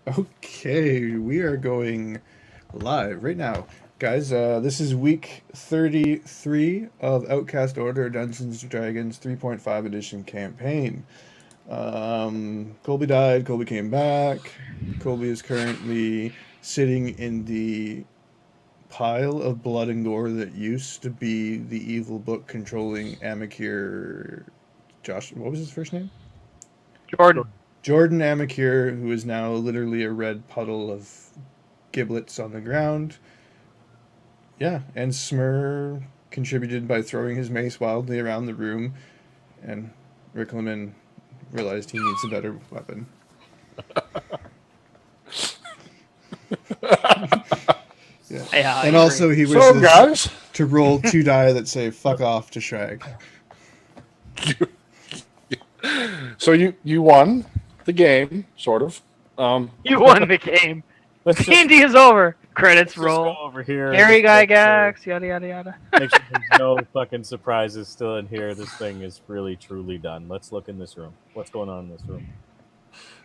Okay, we are going live right now. Guys, this is week 33 of Outcast Order Dungeons & Dragons 3.5 edition campaign. Colby died, Colby came back. Colby is currently sitting in the pile of blood and gore that used to be the evil book controlling Amakir. Josh, what was his first name? Jordan. Jordan Amakir, who is now literally a red puddle of giblets on the ground. Yeah, and Smurrrrh contributed by throwing his mace wildly around the room, and Riclamin realized he needs a better weapon. Yeah, and also he wishes guys, to roll 2 die that say "fuck off" to Sragg. So you won the game, sort of. you won the game. D&D is over. Credits roll. Go over here. Harry Gygax, yada yada yada. Make sure there's no fucking surprises still in here. This thing is really truly done. Let's look in this room. What's going on in this room?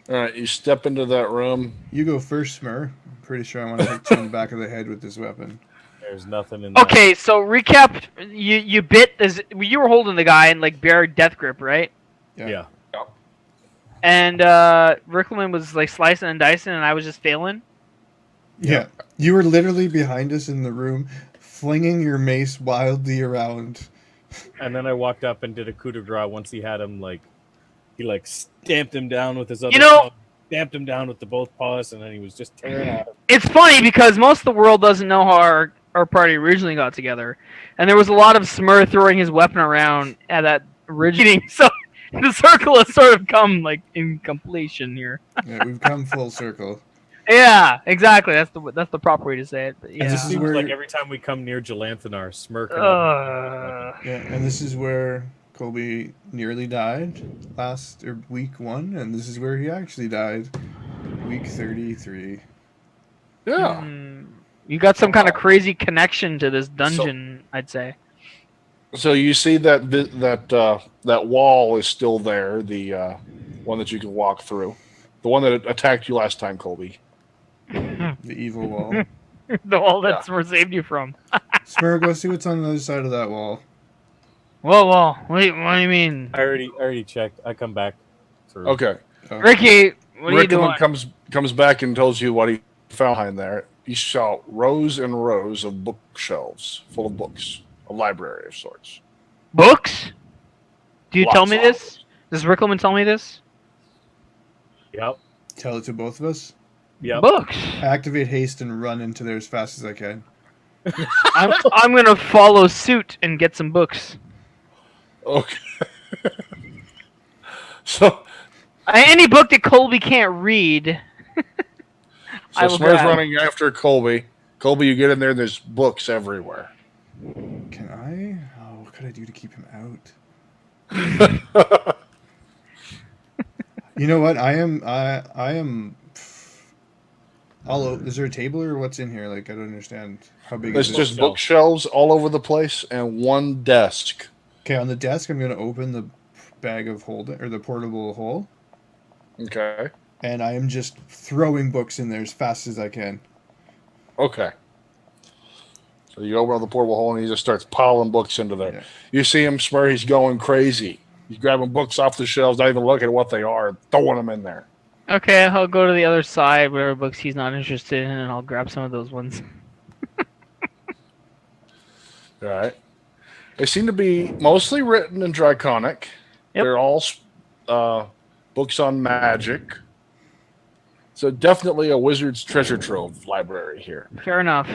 All right, you step into that room. You go first, Smurrrrh. I'm pretty sure I want to hit you in the back of the head with this weapon. There's nothing in there. Okay, so recap. You bit as you were holding the guy in like bare death grip, right? Yeah. And Riclamin was like slicing and dicing, and I was just failing. Yeah. You were literally behind us in the room, flinging your mace wildly around. And then I walked up and did a coup de grace once he had him he stamped him down with his other paw, stamped him down with the both paws, and then he was just tearing at him. It's funny because most of the world doesn't know how our party originally got together, and there was a lot of Smurrrrh throwing his weapon around at that original. So the circle has sort of come like in completion here. Yeah, we've come full circle. Yeah, exactly. That's the proper way to say it. But It yeah. just seems where- like every time we come near Jelanthanar, smirking. Yeah, and this is where Colby nearly died week 1, and this is where he actually died, week 33. Yeah. You got some kind of crazy connection to this dungeon, I'd say. So you see that wall is still there, the one that you can walk through, the one that attacked you last time, Colby. The evil wall. The wall that Smurrrrh saved you from. Smurrrrh, go see what's on the other side of that wall. Whoa. What do you mean? I already checked. I come back through. Okay. Ricky, what are you doing? comes back and tells you what he found behind there. He saw rows and rows of bookshelves full of books, a library of sorts. Books? Do you Lots tell me of this? Does Riclamin tell me this? Yep. Tell it to both of us. Yep. Books. Activate haste and run into there as fast as I can. I'm gonna follow suit and get some books. Okay. So Any book that Colby can't read. I will Smurrrrh's grab. running after Colby. Colby, you get in there, there's books everywhere. Can I? Oh, what could I do to keep him out? You know what? I am. Is there a table or what's in here? Like, I don't understand how big There's is just it? bookshelves all over the place and one desk. Okay, on the desk, I'm going to open the bag of holding, or the portable hole, Okay. and I am just throwing books in there as fast as I can. Okay. So you open up the portable hole and he just starts piling books into there. Yeah. You see him, Smurrrrh, he's going crazy. He's grabbing books off the shelves, not even looking at what they are, throwing them in there. Okay, I'll go to the other side, whatever books he's not interested in, and I'll grab some of those ones. All right. They seem to be mostly written in Draconic. Yep. They're all books on magic. So definitely a wizard's treasure trove library here. Fair enough.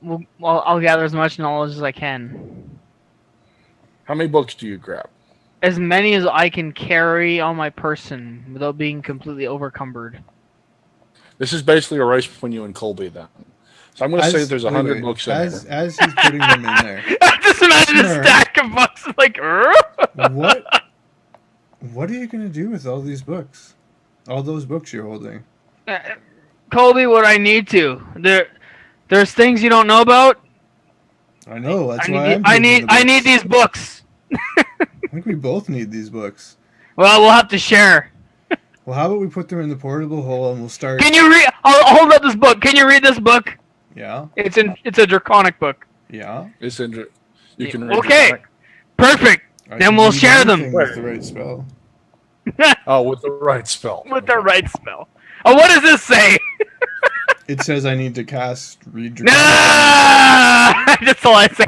Well, I'll gather as much knowledge as I can. How many books do you grab? As many as I can carry on my person without being completely overcumbered. This is basically a race between you and Colby then. So I'm going to say there's 100 books in there. As he's putting them in there, Just imagine Smurrrrh. a stack of books like. what are you going to do with all these books? All those books you're holding? Colby, what I need to. There's things you don't know about. I know. That's I why need, I'm I taking need, the I books. need these books. I think we both need these books. Well, we'll have to share. Well, how about we put them in the portable hole and we'll start... Can you read? I'll hold up this book. Can you read this book? Yeah? It's a draconic book. Yeah? It's in. You can read. Okay. Draconic. Perfect. I Then can we'll read share them. anything with the right spell. Oh, with the right spell. With the right spell. Oh, what does this say? It says I need to cast Read No! Draconic. That's all I say.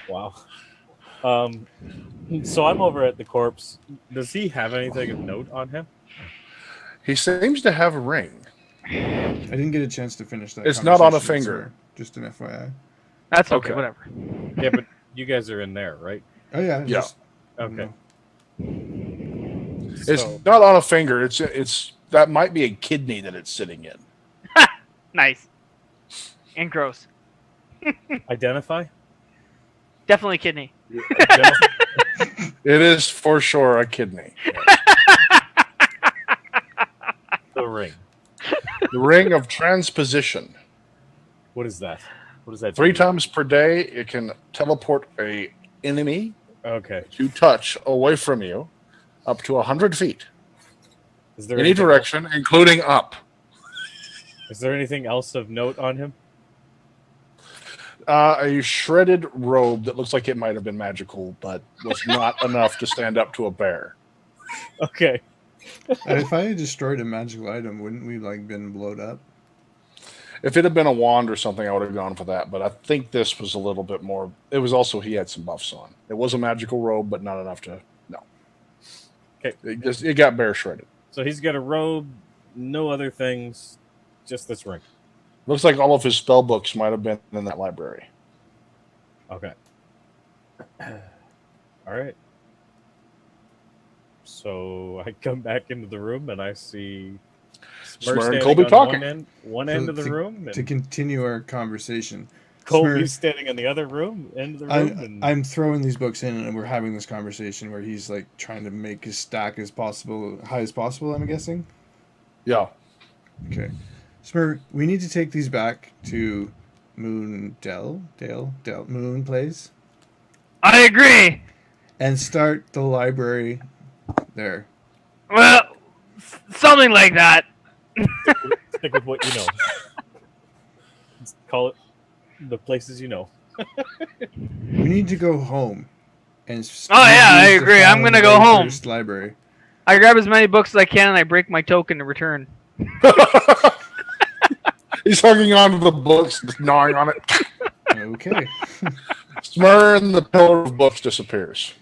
Wow. So I'm over at the corpse. Does he have anything of note on him? He seems to have a ring. I didn't get a chance to finish that. It's not on a conversation, finger. so just an FYI. That's okay. Okay. Whatever. Yeah, but you guys are in there, right? Oh, yeah. Yeah. Just, Okay. It's So, not on a finger. It's that might be a kidney that it's sitting in. Nice. And gross. identify? Definitely kidney. Identify? It is for sure a kidney. The ring. The ring of transposition. What is that? What does that 3 do? times per day, it can teleport a enemy Okay. to touch away from you up to 100 feet. Is there Any anything direction, including up. Is there anything else of note on him? A shredded robe that looks like it might have been magical, but was not enough to stand up to a bear. Okay. if I had destroyed a magical item, wouldn't we been blowed up? If it had been a wand or something, I would have gone for that. But I think this was a little bit more. It was also he had some buffs on. It was a magical robe, but not enough to. No. Okay. It got bear shredded. So he's got a robe, no other things, just this ring. Looks like all of his spell books might have been in that library. Okay. All right. So I come back into the room and I see Smurrrrh and standing Colby on talking. one end of the room, To and continue our conversation, Colby's standing in the other room, end of the room. And I'm throwing these books in, and we're having this conversation where he's trying to make his stack as possible, high as possible. I'm guessing. Yeah. Okay, Smurrrrh, we need to take these back to Moon Place, I agree. and start the library there. Well, something like that. stick with what you know. Let's call it the places you know. We need to go home. And Oh, yeah, I use the agree. I'm found gonna go very home. first library. I grab as many books as I can and I break my token to return. He's hanging on to the books, just gnawing on it. Okay, Smurrrrh and the pillar of books disappears.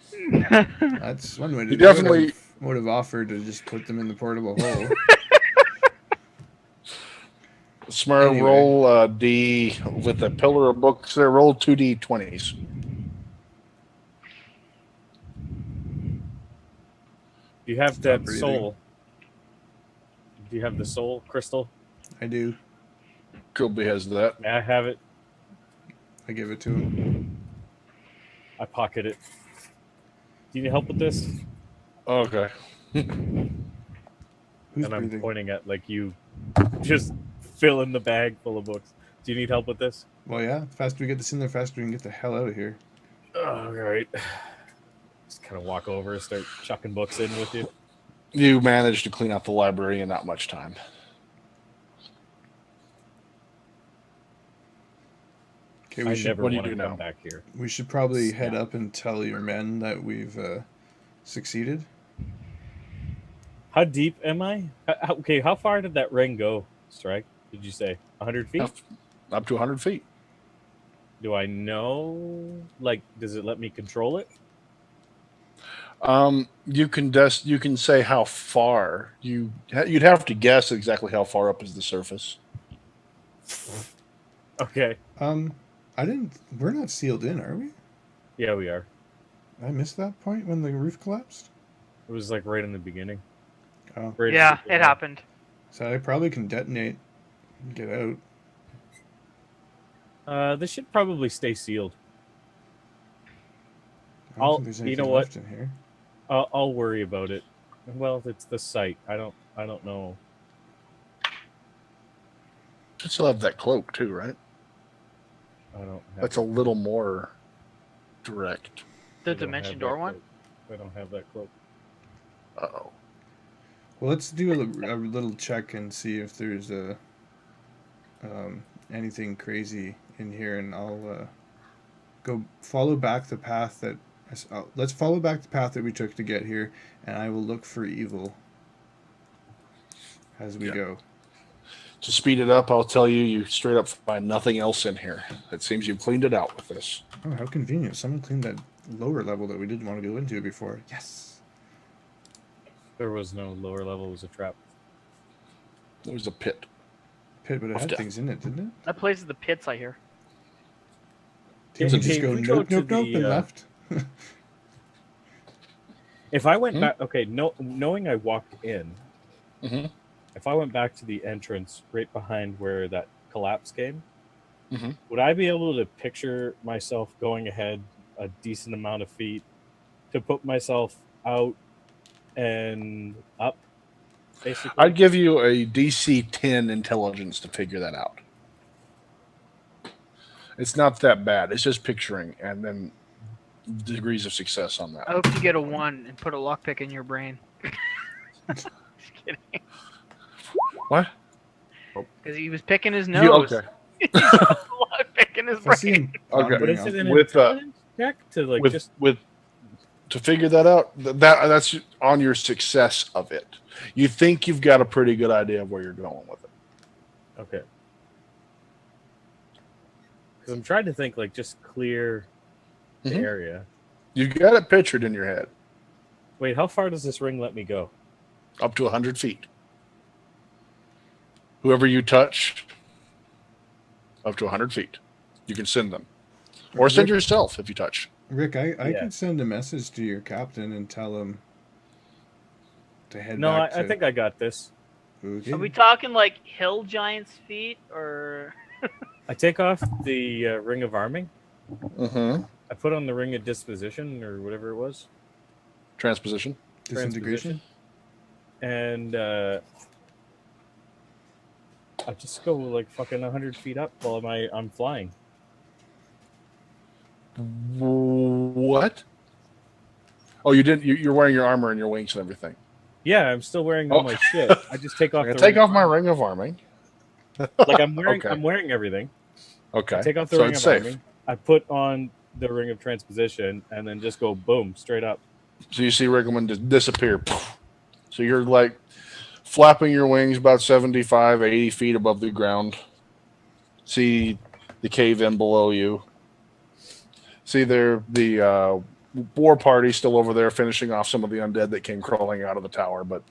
that's one way to You do it. definitely- I would have offered to just put them in the portable hole. Smurrrrh, Anyway. roll a D with the pillar of books there. Roll 2d20s. You have Stop that breathing. soul. Do you have the soul crystal? I do. Colby has that. May I have it? I give it to him. I pocket it. Do you need help with this? Okay. Who's And I'm breathing? pointing at you just filling the bag full of books. Do you need help with this? Well, yeah. The faster we get this in there, faster we can get the hell out of here. All right. Just kind of walk over and start chucking books in with you. You managed to clean out the library in not much time. Okay, I we should never what do you want to do come now? back here. we should probably head up and tell your men that we've succeeded. How deep am I? Okay, how far did that ring go, Sragg? Did you say 100 feet? Up to 100 feet. Do I know? Does it let me control it? You can say how far. You'd have to guess exactly how far up is the surface. Okay. We're not sealed in, are we? Yeah, we are. I missed that point when the roof collapsed. It was right in the beginning. Oh, Right Yeah, at the it beginning. happened. so I probably can detonate and get out. This should probably stay sealed. I don't I'll- think there's you anything know what? left in here. I'll worry about it. Well, it's the site. I don't know. You still have that cloak too, right? I don't. Have That's a little more direct. The I don't dimension have door that one? cloak. I don't have that cloak. Uh-oh. Well, let's do a little check and see if there's anything crazy in here, and I'll go follow back the path that. Let's follow back the path that we took to get here, and I will look for evil as we go. To speed it up, I'll tell you, you straight up find nothing else in here. It seems you've cleaned it out with this. Oh, how convenient! Someone cleaned that lower level that we didn't want to go into before. Yes. There was no lower level. It was a trap. It was a pit. Pit, but it Of had death. things in it, didn't it? That place is the pits, I hear. Didn't Okay, you just go we go nope, to nope, nope, the, and left? If I went back, okay, knowing I walked in, Mm-hmm. if I went back to the entrance right behind where that collapse came, Mhm. would I be able to picture myself going ahead a decent amount of feet to put myself out and up, basically? I'd give you a DC 10 intelligence to figure that out. It's not that bad. It's just picturing and then degrees of success on that. I hope you get a 1 and put a lockpick in your brain. Just kidding. What? Because he was picking his You- nose. okay. Lockpick in his If I see brain. him Okay. wandering What is off- it, an With, intelligence check to like with just to figure that out, that's on your success of it. You think you've got a pretty good idea of where you're going with it. okay? Because I'm trying to think like just clear the Mhm. area. You've got it pictured in your head. Wait, how far does this ring let me go? Up to 100 feet. Whoever you touch, up to 100 feet. You can send them. Or send yourself if you touch. Rick, I Yeah. could send a message to your captain and tell him to head No, back I to... think I got this. Okay. Are we talking like hill giant's feet or? I take off the ring of arming. Mm-hmm. I put on the ring of disposition or whatever it was. Transposition. Disintegration? And I just go like fucking 100 feet up while I'm flying. What? Oh, you didn't. You're wearing your armor and your wings and everything. Yeah, I'm still wearing all Oh. my shit. I just take off I'm the gonna take ring off of my arming. ring of arming. Like I'm wearing Okay. I'm wearing everything. Okay. I take off the So ring it's of safe. arming. I put on the ring of transposition and then just go boom straight up. So you see Riclamin just disappear. So you're like flapping your wings about 75, 80 feet above the ground. See the cave in below you. See the war party still over there finishing off some of the undead that came crawling out of the tower, but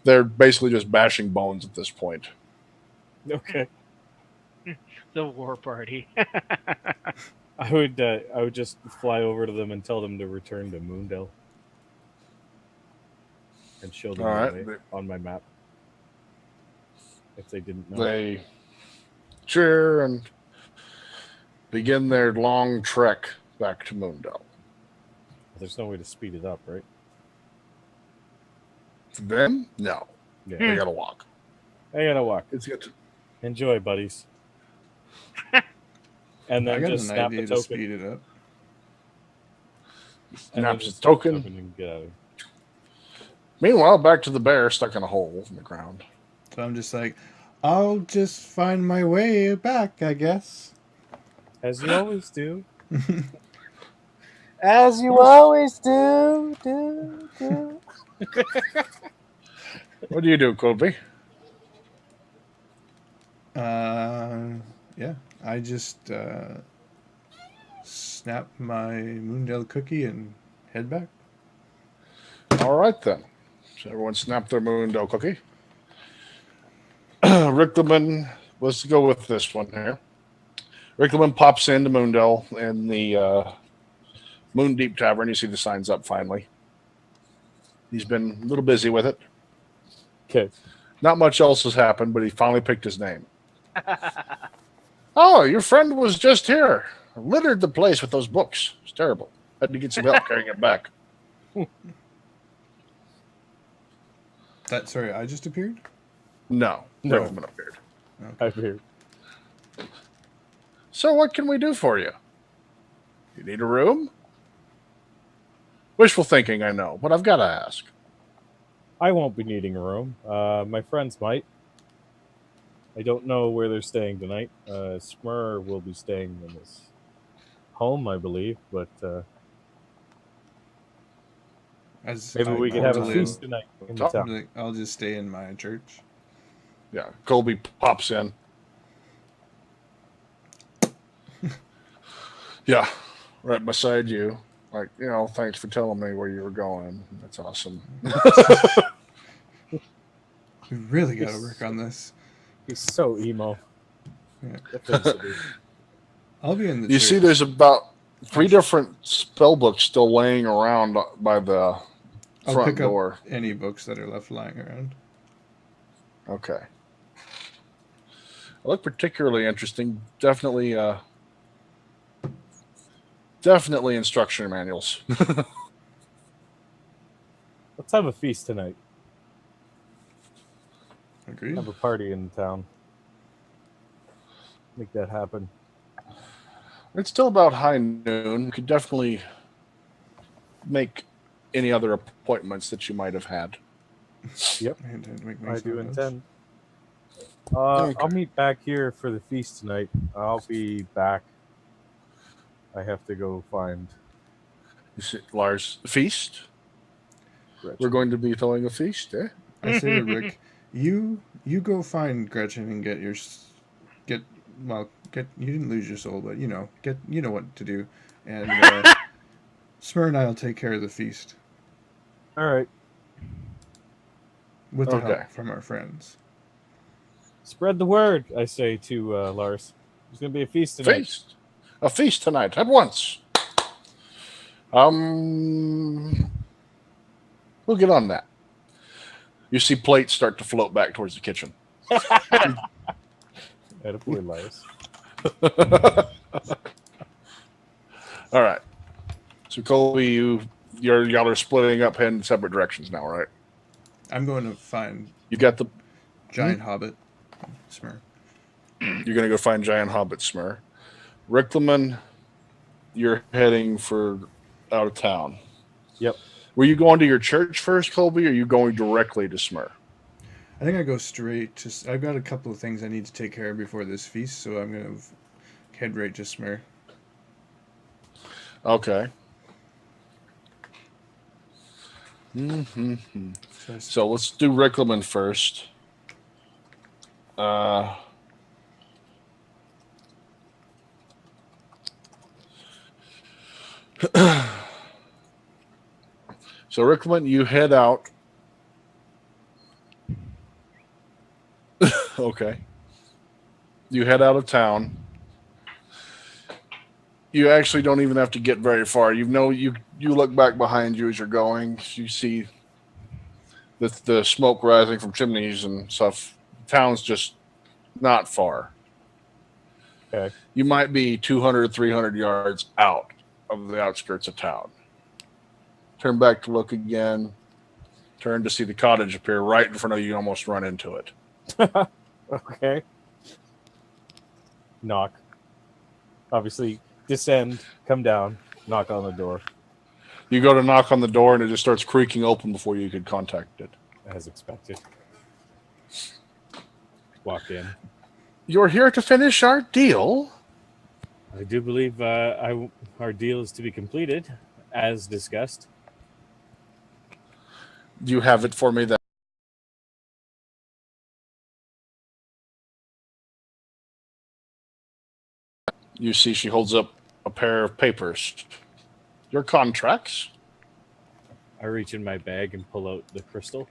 they're basically just bashing bones at this point. Okay. The war party. I would just fly over to them and tell them to return to Moondale. And show them All the right. way on my map. If they didn't know. They cheer and begin their long trek back to Moondale. There's no way to speed it up, right? For them, no. Yeah. They gotta walk. I gotta walk. It's good. Enjoy, buddies. And I then got just an snap idea the to token. speed it up. And then Snaps just the snap the token. and get out of here. Meanwhile, back to the bear stuck in a hole in the ground. So I'm just like, I'll just find my way back, I guess. As you always do. As you always do. What do you do, Colby? Yeah, I just snap my Moondale cookie and head back. All right, then. So everyone snap their Moondale cookie. Riclamin, let's go with this one here. Riclamin pops into Moondale in the Moon Deep Tavern. You see the signs up finally. He's been a little busy with it. Okay. Not much else has happened, but he finally picked his name. Oh, your friend was just here. Littered the place with those books. It's terrible. Had to get some help carrying it back. Sorry, I just appeared? No. No. Riclamin appeared. I figured. So what can we do for you? You need a room? Wishful thinking, I know, but I've got to ask. I won't be needing a room. My friends might. I don't know where they're staying tonight. Smurrrrh will be staying in his home, I believe, but As maybe we could have a feast tonight in the town. I'll just stay in my church. Yeah, Colby pops in. Yeah, right beside you. Like, thanks for telling me where you were going. That's awesome. We really got to work on this. He's so emo. Yeah. I'll be in the You church. see, there's about 3 different spell books still laying around by the I'll front pick door. up any books that are left lying around. Okay. They look particularly interesting. Definitely instruction manuals. Let's have a feast tonight. Agreed. Have a party in town. Make that happen. It's still about high noon. You could definitely make any other appointments that you might have had. Yep. I do intend. Okay. I'll meet back here for the feast tonight. I'll be back. I have to go find You see, Lars, feast? Gretchen. We're going to be throwing a feast, eh? I say to Rick, you go find Gretchen and you didn't lose your soul, but you know what to do, and Smurrrrh and I'll take care of the feast All right. with the Okay. help from our friends. Spread the word, I say to Lars. There's going to be a feast tonight. Feast. A feast tonight, at once. We'll get on that. You see plates start to float back towards the kitchen. Attaboy, Lars. All right. So Colby, y'all are splitting up, heading in separate directions now, right? I'm going to find You got the giant hobbit, Smurrrrh. You're going to go find giant hobbit Smurrrrh. Riclamin, you're heading for out of town. Yep. Were you going to your church first, Colby, or are you going directly to Smurrrrh? I think I go straight to. I've got a couple of things I need to take care of before this feast, so I'm going to head right to Smurrrrh. Okay. So let's do Riclamin first. So Riclamin, you head out. Okay. You head out of town. You actually don't even have to get very far. You look back behind you as you're going. You see the smoke rising from chimneys and stuff. The town's just not far. Okay. You might be 200, 300 yards out of the outskirts of town. Turn back to look again. Turn to see the cottage appear right in front of you. You almost run into it. Okay. Knock. Obviously, descend, come down, knock on the door. You go to knock on the door and it just starts creaking open before you could contact it. As expected. Walk in. You're here to finish our deal? I do believe our deal is to be completed, as discussed. Do you have it for me then? You see she holds up a pair of papers. Your contracts? I reach in my bag and pull out the crystal.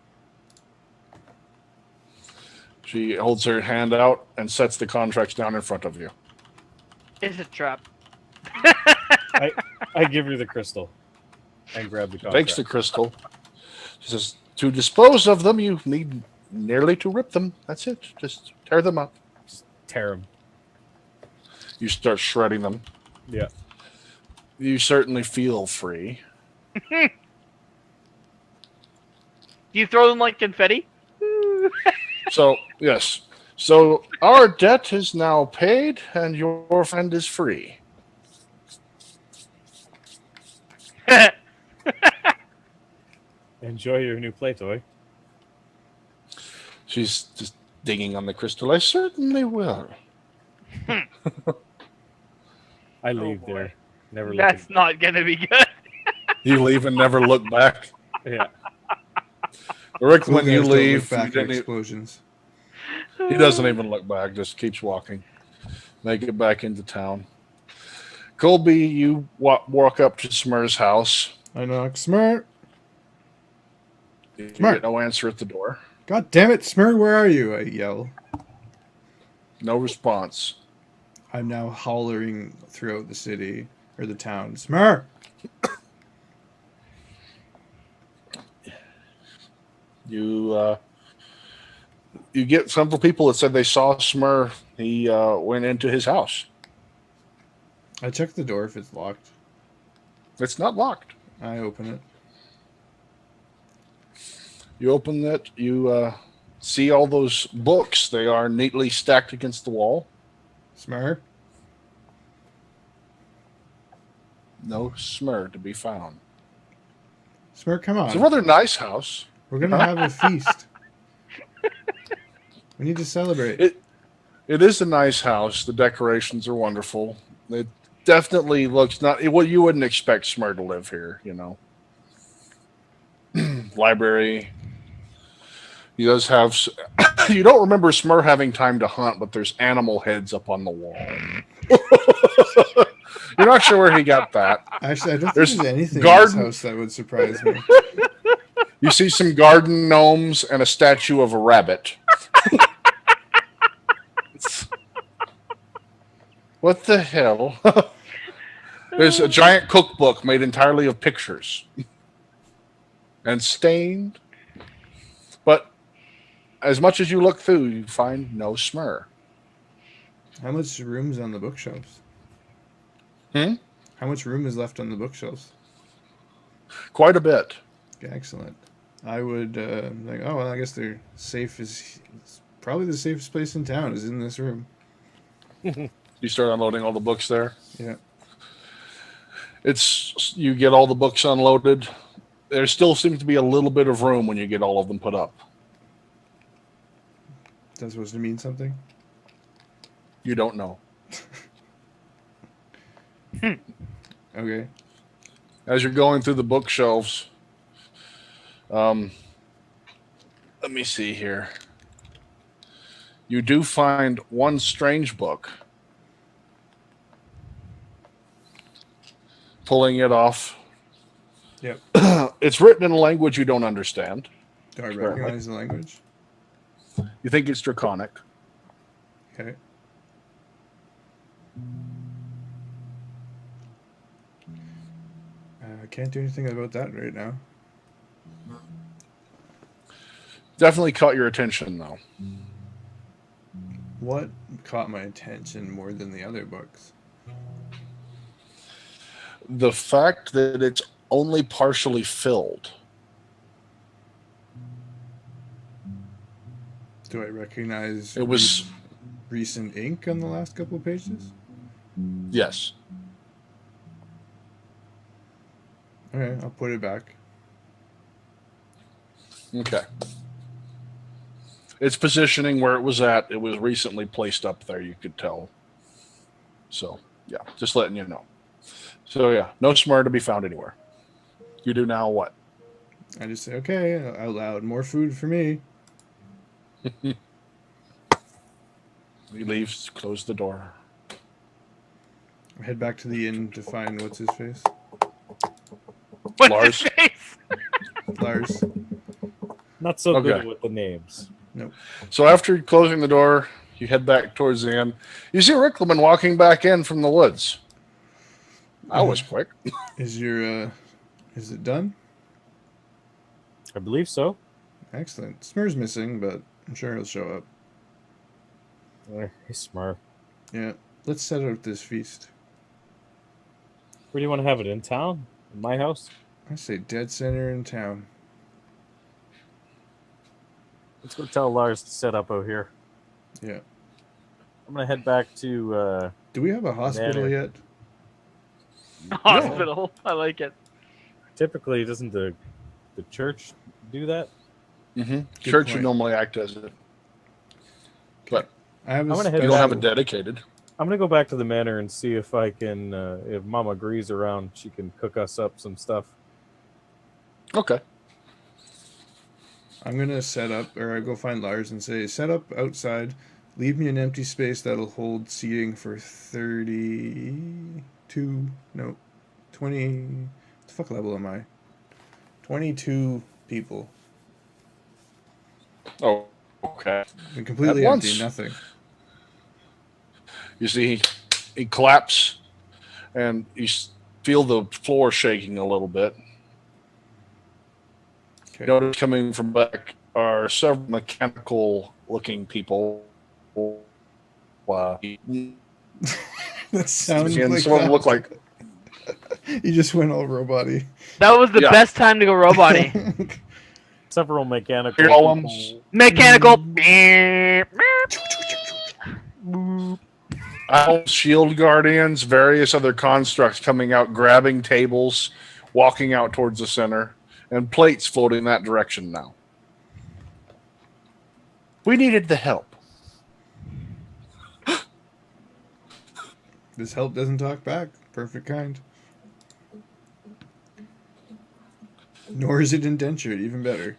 She holds her hand out and sets the contracts down in front of you. It's a trap. I give her the crystal and grab the contract. Takes the crystal. She says, to dispose of them, you need nearly to rip them. That's it. Just tear them up. Just tear them. You start shredding them. Yeah. You certainly feel free. Do you throw them like confetti? So, yes. So, our debt is now paid, and your friend is free. Enjoy your new play toy. She's just digging on the crystal. I certainly will. I leave boy. there. Never That's looking. not gonna be good. You leave and never look back. Yeah. Rick, Cool when you guys don't look leave, back you at didn't explosions. he doesn't even look back, just keeps walking. Make it back into town. Colby, you walk up to Smurrrrh's house. I knock. Smurrrrh! You Smurrrrh. get no answer at the door. God damn it, Smurrrrh, where are you? I yell. No response. I'm now hollering throughout the city, or the town. Smurrrrh! You get several people that said they saw Smurrrrh. He went into his house. I check the door if it's locked. It's not locked. I open it. You open it. You see all those books. They are neatly stacked against the wall. Smurrrrh? No Smurrrrh to be found. Smurrrrh, come It's a on. rather nice house. We're gonna have a feast. We need to celebrate. It is a nice house. The decorations are wonderful. It definitely looks not what you wouldn't expect Smurrrrh to live here, you know. Library. He does have. You don't remember Smurrrrh having time to hunt, but there's animal heads up on the wall. You're not sure where he got that. Actually, I don't think There's there's anything in garden- this house that would surprise me. You see some garden gnomes and a statue of a rabbit. What the hell? There's a giant cookbook made entirely of pictures. And stained. But as much as you look through, you find no Smurrrrh. How much room's on the bookshelves? Hmm? How much room is left on the bookshelves? Quite a bit. Okay, excellent. I would like. Oh well, I guess they're safe. Is probably the safest place in town is in this room. You start unloading all the books there. Yeah. You get all the books unloaded. There still seems to be a little bit of room when you get all of them put up. Is that supposed to mean something? You don't know. Okay. As you're going through the bookshelves, let me see here. You do find one strange book. Pulling it off. Yep. It's written in a language you don't understand. Do I recognize the language? You think it's Draconic. Okay. I can't do anything about that right now. Definitely caught your attention, though. What caught my attention more than the other books? The fact that it's only partially filled. Do I recognize It was, recent ink on the last couple of pages? yes. Okay, I'll put it back. Okay. Its positioning where it was at, it was recently placed up there, you could tell. So, yeah, just letting you know. So, yeah, no Smurrrrh to be found anywhere. You do now what? I just say, okay, out loud, more food for me. He leaves, close the door. I head back to the inn to find what's his face? What's Lars. his face? Lars. Not so Okay. good with the names. Nope. So after closing the door, you head back towards the inn. You see Riclamin walking back in from the woods. That was quick. Is it done? I believe so. Excellent. Smurrrrh's missing, but I'm sure he'll show up. Hey, Smurrrrh. Yeah. Let's set out this feast. Where do you want to have it? In town? In my house? I say dead center in town. Let's go tell Lars to set up out here. Yeah. I'm going to head back to... Do we have a hospital Manor. yet? Hospital. I like it. typically, doesn't the church do that? Mm-hmm. Good Church point. would normally act as it, but I have a I'm gonna head you don't have it special- dedicated. I'm gonna go back to the manor and see if I can, if Mama Gree's around, she can cook us up some stuff. Okay. I'm gonna set up, or I go find Lars and say, set up outside. Leave me an empty space that'll hold seating for 32. No, 20. What the fuck level am I? 22 people. Oh, okay. And completely At empty. once. Nothing. You see, he collapse, and you feel the floor shaking a little bit. Okay. Notice coming from back are several mechanical-looking people. That sounds And like some of them that. look like You just went all robot-y. That was the Yeah. best time to go robot-y. Several mechanical columns, Mechanical. shield guardians, various other constructs coming out, grabbing tables, walking out towards the center, and plates floating that direction now. We needed the help. This help doesn't talk back. Perfect kind. Nor is it indentured. Even better.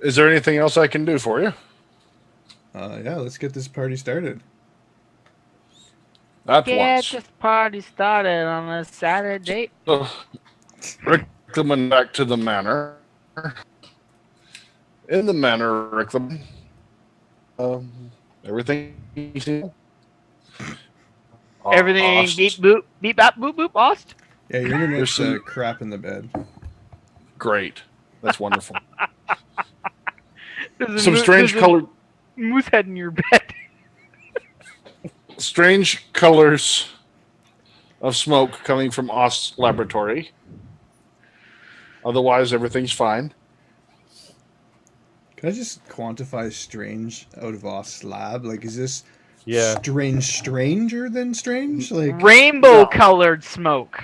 Is there anything else I can do for you? Yeah, let's get this party started. At Get once. this party started on a Saturday. Riclamin back to the manor. In the manor, Riclamin. Everything. Everything Ost. beep boop beep bop boop boop ost. Yeah, your internet's There's some- crap in the bed. Great. That's wonderful. There's Some a strange colored, moose head in your bed. strange colors of smoke coming from Ost's laboratory. Otherwise, everything's fine. Can I just quantify strange out of a slab? Like, is this Yeah. stranger than strange? Like, Rainbow colored smoke.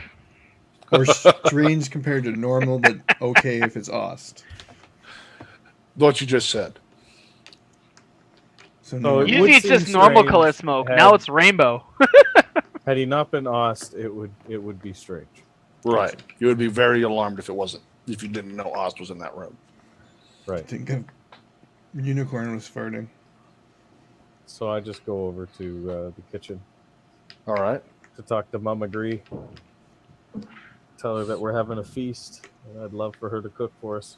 or strange compared to normal, but okay if it's Ost. What you just said. So Oh, no, it would Usually it's seem just normal strange color smoke. had- Now it's rainbow. Had he not been Ost, it would be strange. Right. You would be very alarmed if it wasn't. If you didn't know Ost was in that room. I Right. think a unicorn was farting. So I just go over to the kitchen All right. to talk to Mama Gree. Tell her that we're having a feast, and I'd love for her to cook for us,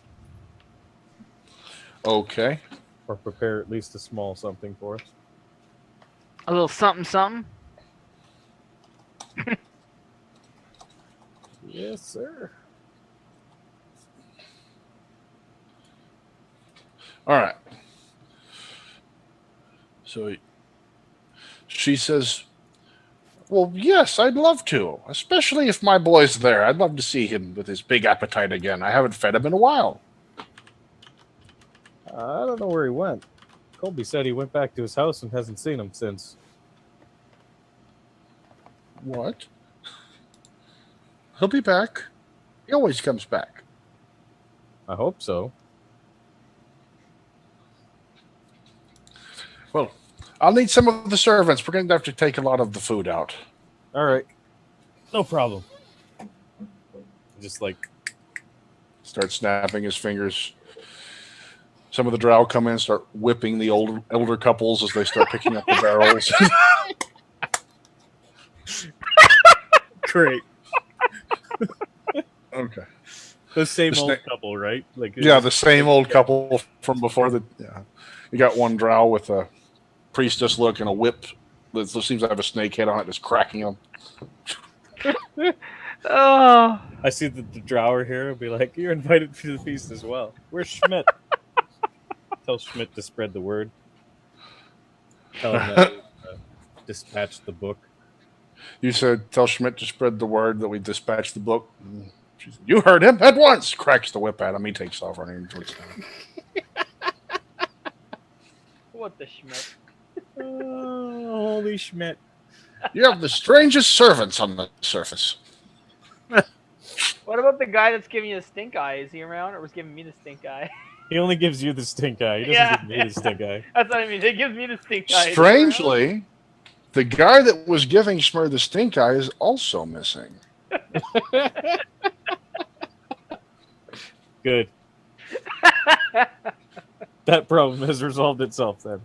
Okay. or prepare at least a small something for us. A little something something. Yes, sir. All right. So she says, well, yes, I'd love to, especially if my boy's there. I'd love to see him with his big appetite again. I haven't fed him in a while. I don't know where he went. Colby said he went back to his house and hasn't seen him since. What? He'll be back. He always comes back. I hope so. Well, I'll need some of the servants. We're going to have to take a lot of the food out. All right. No problem. Just like, Start snapping his fingers. Some of the drow come in and start whipping the elder couples as they start picking up the barrels. great. Okay. The same The old sna- couple, right? Like, Yeah, the same old couple from before. Yeah, you got one drow with a priestess look and a whip that seems to have a snake head on it, just cracking them. Oh, I see the drower here and be like, you're invited to the feast as well. Where's Schmidt? Tell Schmidt to spread the word. Tell him that dispatch the book. You said, tell Schmidt to spread the word that we dispatched the book. She said, you heard him at once. Cracks the whip at him. He takes off running towards town. what the schmidt? Oh, holy Schmidt. You have the strangest servants on the surface. What about the guy that's giving you the stink eye? Is he around, or was giving me the stink eye? He only gives you the stink eye. He doesn't Yeah. give me the stink eye. That's what I mean. He gives me the stink eye. Is he Strangely, the guy that was giving Smurrrrh the stink eye is also missing. Good. That problem has resolved itself then.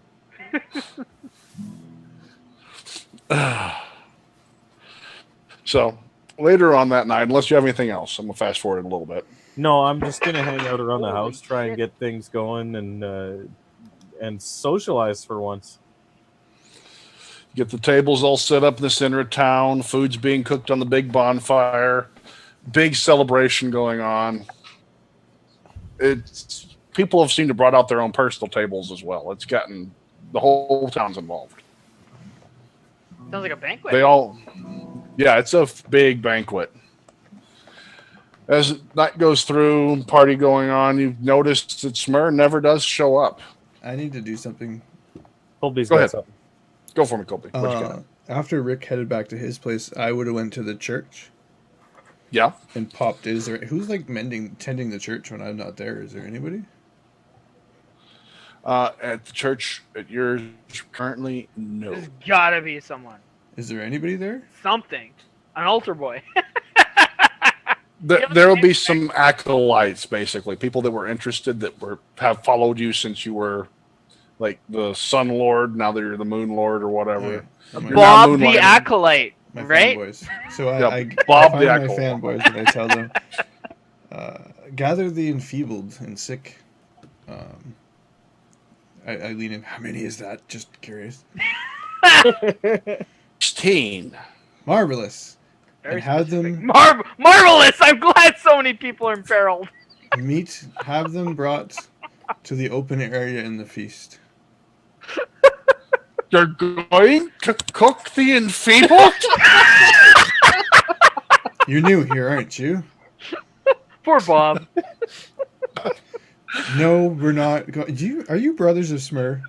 So later on that night, unless you have anything else, I'm gonna fast forward a little bit. No, I'm just gonna hang out around the Holy house, try and shit. get things going, and socialize for once. Get the tables all set up in the center of town. Food's being cooked on the big bonfire. Big celebration going on. It's people have seemed to brought out their own personal tables as well. It's gotten the whole town's involved. Sounds like a banquet. Yeah, it's a big banquet. As night goes through, party going on, you've noticed that Smurrrrh never does show up. I need to do something. Colby's Go got ahead. something. Go for me, Colby. What you got? After Rick headed back to his place, I would have went to the church Yeah. and popped. Who's like tending the church when I'm not there? Is there anybody? At the church at yours currently, no. There's gotta be someone. Is there anybody there? Something. An altar boy. There will be some acolytes, basically, people that were interested that have followed you since you were like the Sun Lord. Now that you're the Moon Lord or whatever. Yeah. You're Bob now the moonlighting. Acolyte, My right? fanboys. So Yeah, I Bob find the my Acolyte. fanboys and I tell them, gather the enfeebled and sick. I lean in. How many is that? Just curious. 16. Marvelous. Very And have specific. them Marvelous! I'm glad so many people are imperiled. have them brought to the open area in the feast. You're going to cook the enfeebled? You're new here, aren't you? Poor Bob. No, we're not. Are you brothers of Smurrrrh?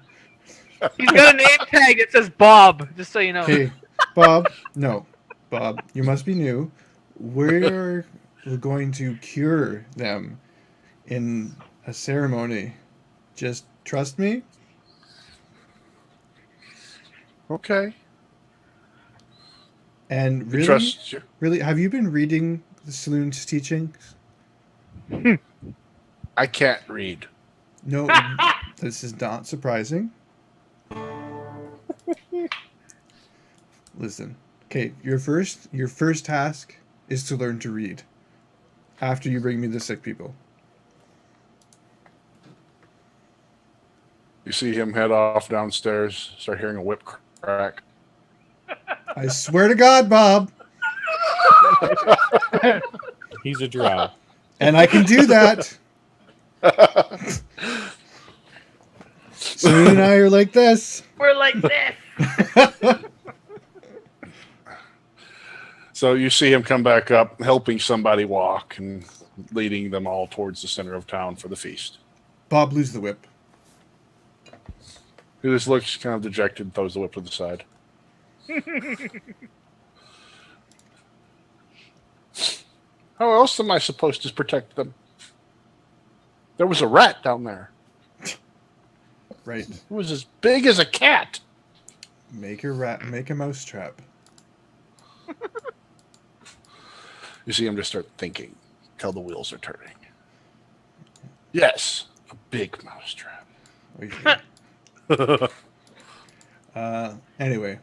He's got a name tag that says Bob, just so you know. Hey, Bob. No, Bob. You must be new. We're going to cure them in a ceremony. Just trust me. Okay. And We trust you. really, have you been reading the Saloon's teachings? I can't read. No, this is not surprising. Listen, okay, your first task is to learn to read. After you bring me the sick people. You see him head off downstairs, start hearing a whip crack. I swear to God, Bob, He's a drow. and I can do that. Saloon and I are like this. We're like this. So you see him come back up, helping somebody walk and leading them all towards the center of town for the feast. Bob, lose the whip. He just looks kind of dejected, throws the whip to the side. How else am I supposed to protect them? There was a rat down there. Right. It was as big as a cat. Make a mouse trap. You see him just start thinking till the wheels are turning. Yes, a big mousetrap. Anyway,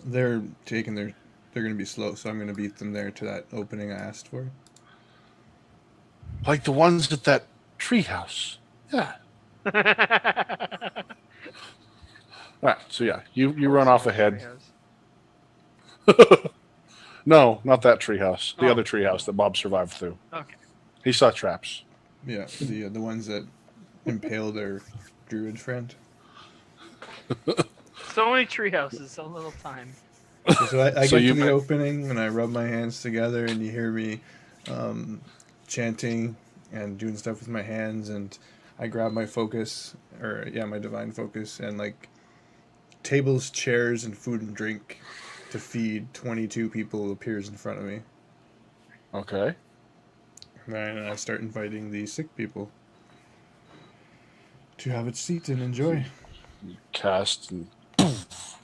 they're going to be slow, so I'm going to beat them there to that opening I asked for. Like the ones at that treehouse. Yeah. All right, so yeah, you run off ahead. No, not that treehouse. The Oh. other treehouse that Bob survived through. Okay. He saw traps. Yeah, the ones that impale their druid friend. So many tree houses, so little time. So I So get you to the ma- opening and I rub my hands together and you hear me chanting and doing stuff with my hands, and I grab my my divine focus, and like tables, chairs, and food and drink to feed 22 people appears in front of me. Okay. And then I start inviting the sick people to have a seat and enjoy. You cast and poof.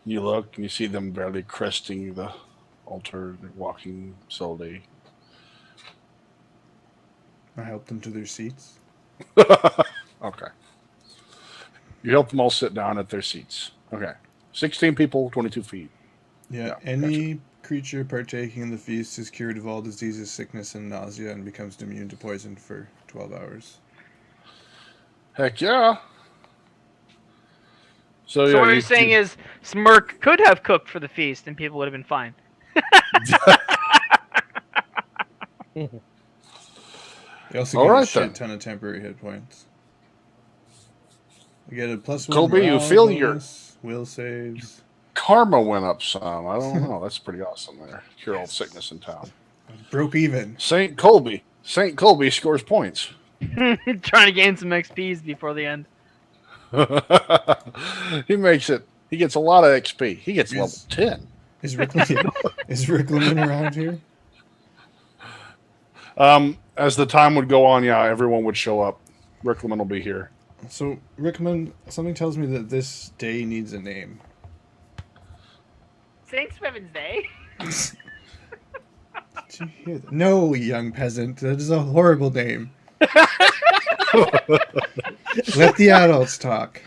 You look and you see them barely cresting the altar. They're walking slowly. I help them to their seats. Okay. You help them all sit down at their seats. Okay. 16 people, 22 feet. Yeah, any creature partaking in the feast is cured of all diseases, sickness, and nausea and becomes immune to poison for 12 hours. Heck yeah. So, So what you're saying is Smurrrrh could have cooked for the feast and people would have been fine. You also All get a right, shit then. ton of temporary hit points. You get a +1 Colby, you morale feel bonus, will saves. karma went up some. I don't know. That's pretty awesome there. Cure all sickness in town. Broke even. St. Colby scores points. Trying to gain some XPs before the end. He makes it. He gets a lot of XP. He gets level 10. Is Riclamin around here? As the time would go on, yeah, everyone would show up. Riclamin will be here. So, Riclamin, something tells me that this day needs a name. Thanks, Women's Day. Did you hear that? No, young peasant. That is a horrible name. Let the adults talk.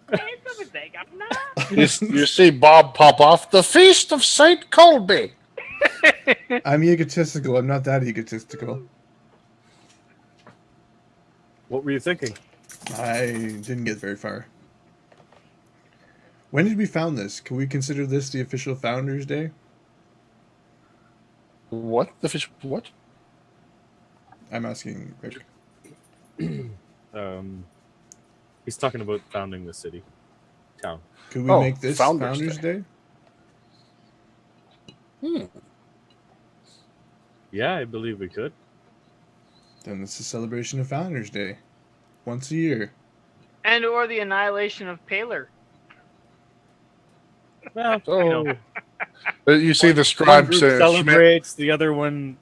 Thanks, Women's Day, Governor. You see Bob pop off the Feast of St. Colby. I'm egotistical. I'm not that egotistical. What were you thinking? I didn't get very far. When did we found this? Can we consider this the official Founders Day? What? The fish? What? I'm asking Rick. He's talking about founding the city, town. Could we make this Founders Founders Day? Yeah, I believe we could. Then it's a celebration of Founders Day. Once a year. And or the annihilation of Paler. Well, Oh. You see the one scribe group says, Schmidt, celebrates, the other one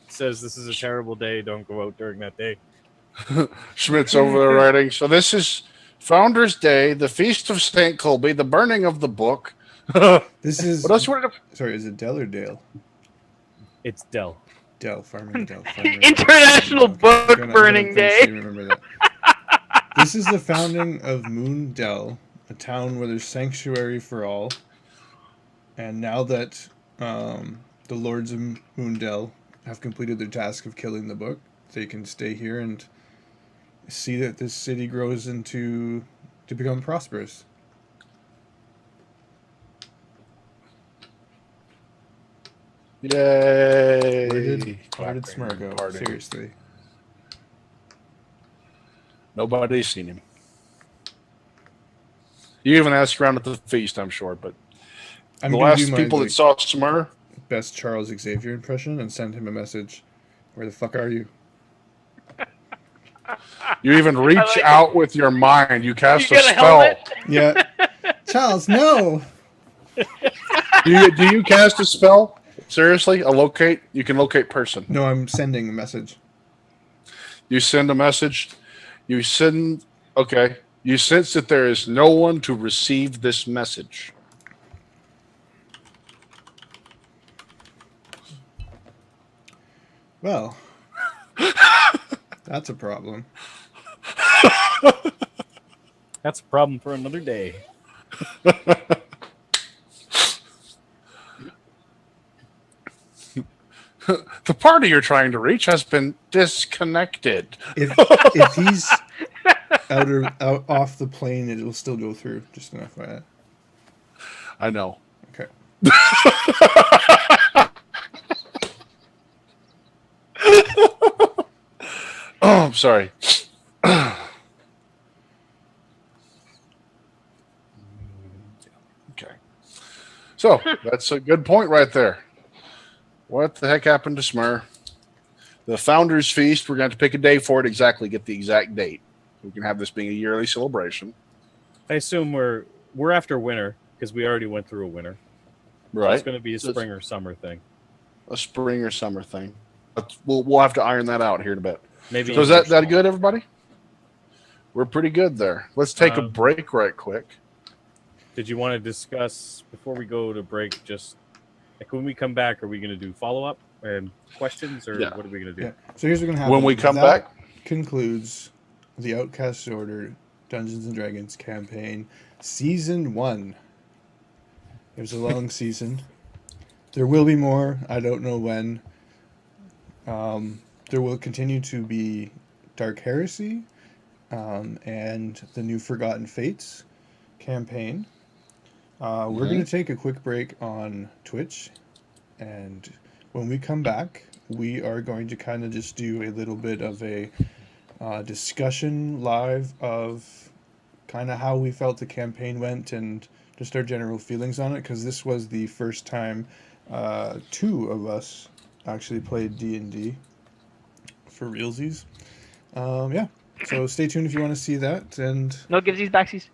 says this is a terrible day. Don't go out during that day. Schmidt's over there writing. So this is Founders Day, the Feast of St. Colby, the burning of the book. This is. What else? What? Sorry, is it Dell or Dale? It's Dell. Dell, Farming Dell. Farming International Dell. Book I'm gonna Burning eventually Day. Remember that. This is the founding of Moon Dell, a town where there's sanctuary for all. And now that the Lords of Moondell have completed their task of killing the book, they can stay here and see that this city grows to become prosperous. Yay! Where did Smurrrrh go? Party. Seriously. Nobody's seen him. You even asked around at the feast, I'm sure, but I'm the gonna do last my people that saw Smurrrrh, best Charles Xavier impression and send him a message. Where the fuck are you? you even reach like out with your mind. You cast You a get a spell. helmet? Yeah. Charles, no! Do you cast a spell? Seriously? You can locate person. No, I'm sending a message. You send a message. You sense that there is no one to receive this message. Well, that's a problem. That's a problem for another day. The party you're trying to reach has been disconnected. If he's out off the plane, it will still go through. Just an FYI. I know. Okay. Oh, I'm sorry. Okay. So, that's a good point right there. What the heck happened to Smurrrrh? The Founders Feast, we're going to have to pick a day for it exactly, get the exact date. We can have this being a yearly celebration. I assume we're after winter because we already went through a winter. So Right. it's going to be a spring or summer thing. a spring or summer thing. But we'll have to iron that out here in a bit. Maybe. So is that good, everybody? We're pretty good there. Let's take a break right quick. Did you want to discuss before we go to break? Just like when we come back, are we going to do follow up and questions, or what are we going to do? Yeah. So here's what's going to happen. When we come back, concludes the Outcast Order Dungeons and Dragons campaign, Season 1. It was a long season. There will be more. I don't know when. There will continue to be Dark Heresy and the New Forgotten Fates campaign. We're going to take a quick break on Twitch, and when we come back, we are going to kind of just do a little bit of a discussion live of kind of how we felt the campaign went and just our general feelings on it, because this was the first time two of us actually played D&D for realsies. Yeah, so stay tuned if you want to see that, and No givesies, backsies.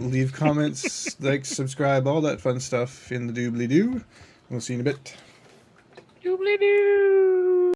leave comments, like, subscribe, all that fun stuff in the doobly-doo. We'll see you in a bit. Doobly-doo.